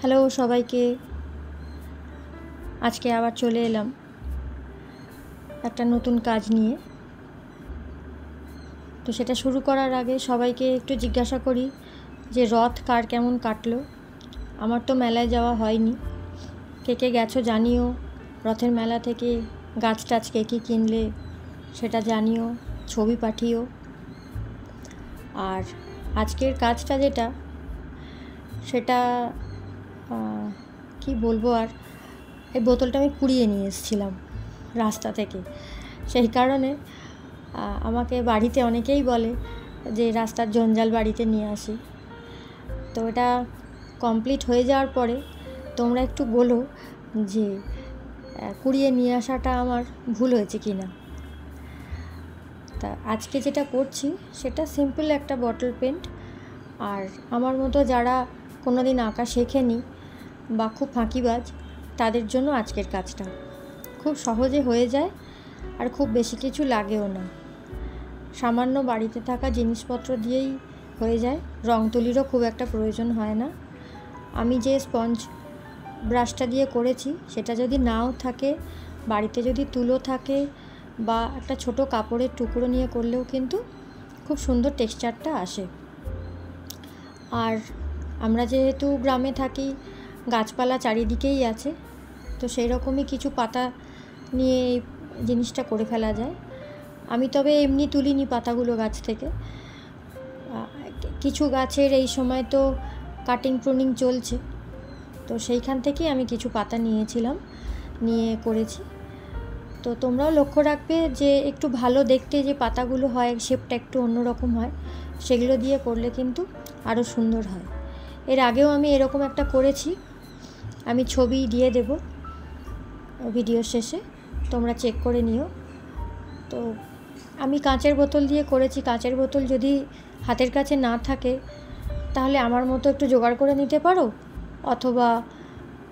Hello সবাইকে, আজকে আবার চলে এলাম একটা নতুন কাজ নিয়ে। তো সেটা শুরু করার আগে সবাইকে একটু জিজ্ঞাসা করি যে রথ কার কেমন কাটলো। আমার তো মেলায় যাওয়া হয়নি, কে কে গেছো জানিও। রথের মেলা থেকে গাছ টাছ কে কী কিনলে সেটা জানিও, ছবি পাঠিও। আর আজকের কাজটা যেটা, সেটা কি বলবো আর, এই বোতলটা আমি কুড়িয়ে নিয়ে এসেছিলাম রাস্তা থেকে। সেই কারণে আমাকে বাড়িতে অনেকেই বলে যে রাস্তার জঞ্জাল বাড়িতে নিয়ে আসি। তো এটা কমপ্লিট হয়ে যাওয়ার পরে তোমরা একটু বলো যে কুড়িয়ে নিয়ে আসাটা আমার ভুল হয়েছে কি না। তা আজকে যেটা করছি সেটা সিম্পল একটা বটল পেন্ট। আর আমার মতো যারা কোনো দিন আঁকা শেখেনি বা খুব ফাঁকিবাজ, তাদের জন্য আজকের কাজটা খুব সহজে হয়ে যায় আর খুব বেশি কিছু লাগেও না। সামান্য বাড়িতে থাকা জিনিসপত্র দিয়েই হয়ে যায়, রং তুলিরও খুব একটা প্রয়োজন হয় না। আমি যে স্পঞ্জ ব্রাশটা দিয়ে করেছি সেটা যদি নাও থাকে, বাড়িতে যদি তুলো থাকে বা একটা ছোট কাপড়ের টুকরো নিয়ে করলেও কিন্তু খুব সুন্দর টেক্সচারটা আসে। আর আমরা যেহেতু গ্রামে থাকি, গাছপালা চারিদিকেই আছে, তো সেই রকমই কিছু পাতা নিয়ে এই জিনিসটা করে ফেলা যায়। আমি তবে এমনি তুলিনি পাতাগুলো গাছ থেকে, কিছু গাছের এই সময় তো কাটিং প্রুনিং চলছে, তো সেইখান থেকেই আমি কিছু পাতা নিয়েছিলাম, নিয়ে করেছি। তো তোমরাও লক্ষ্য রাখবে যে একটু ভালো দেখতে যে পাতাগুলো হয়, শেপটা একটু অন্যরকম হয়, সেগুলো দিয়ে করলে কিন্তু আরও সুন্দর হয়। এর আগেও আমি এরকম একটা করেছি, আমি ছবি দিয়ে দেব ভিডিও শেষে, তোমরা চেক করে নিও। তো আমি কাঁচের বোতল দিয়ে করেছি। কাঁচের বোতল যদি হাতের কাছে না থাকে তাহলে আমার মতো একটু জোগাড় করে নিতে পারো, অথবা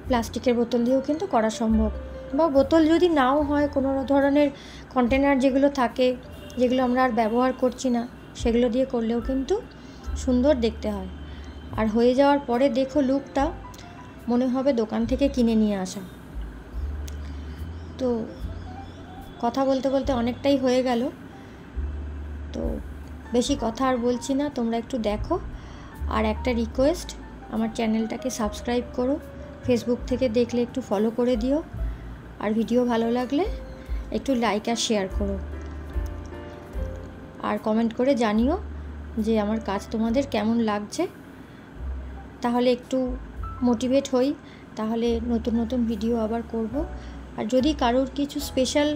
প্লাস্টিকের বোতল দিয়েও কিন্তু করা সম্ভব। বা বোতল যদি নাও হয়, কোনো ধরনের কন্টেনার যেগুলো থাকে, যেগুলো আমরা আর ব্যবহার করছি না, সেগুলো দিয়ে করলেও কিন্তু সুন্দর দেখতে হয়। আর হয়ে যাওয়ার পরে দেখো লুকটা মনে হবে দোকান থেকে কিনে নিয়ে আসা। তো কথা বলতে বলতে অনেকটাই হয়ে গেল, তো বেশি কথা আর বলছি না, তোমরা একটু দেখো। আর একটা রিকোয়েস্ট, আমার চ্যানেলটাকে সাবস্ক্রাইব করো, ফেসবুক থেকে দেখলে একটু ফলো করে দিও, আর ভিডিও ভালো লাগলে একটু লাইক আর শেয়ার করো। আর কমেন্ট করে জানিও যে আমার কাজ তোমাদের কেমন লাগছে, তাহলে একটু মোটিভেট হই, তাহলে নতুন নতুন ভিডিও আবার করব। আর যদি কারোর কিছু স্পেশাল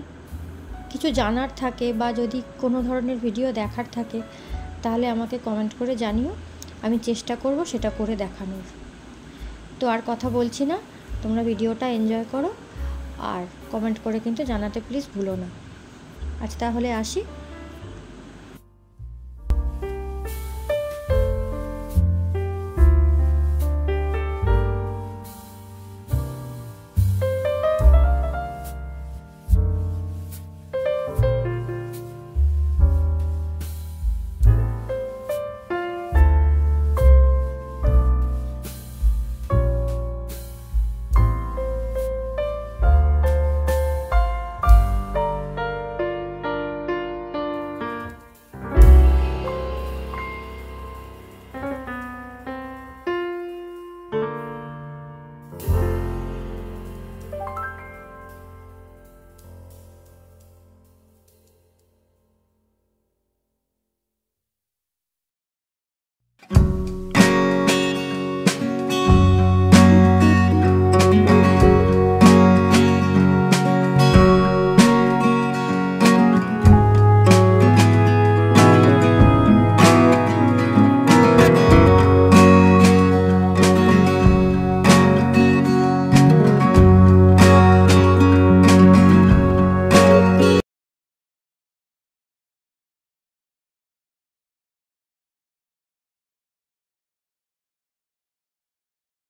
কিছু জানার থাকে বা যদি কোনো ধরনের ভিডিও দেখার থাকে, তাহলে আমাকে কমেন্ট করে জানিও, আমি চেষ্টা করব সেটা করে দেখানোর। তো আর কথা বলছি না, তোমরা ভিডিওটা এনজয় করো আর কমেন্ট করে কিন্তু জানাতে প্লিজ ভুলো না। আজ তাহলে আসি।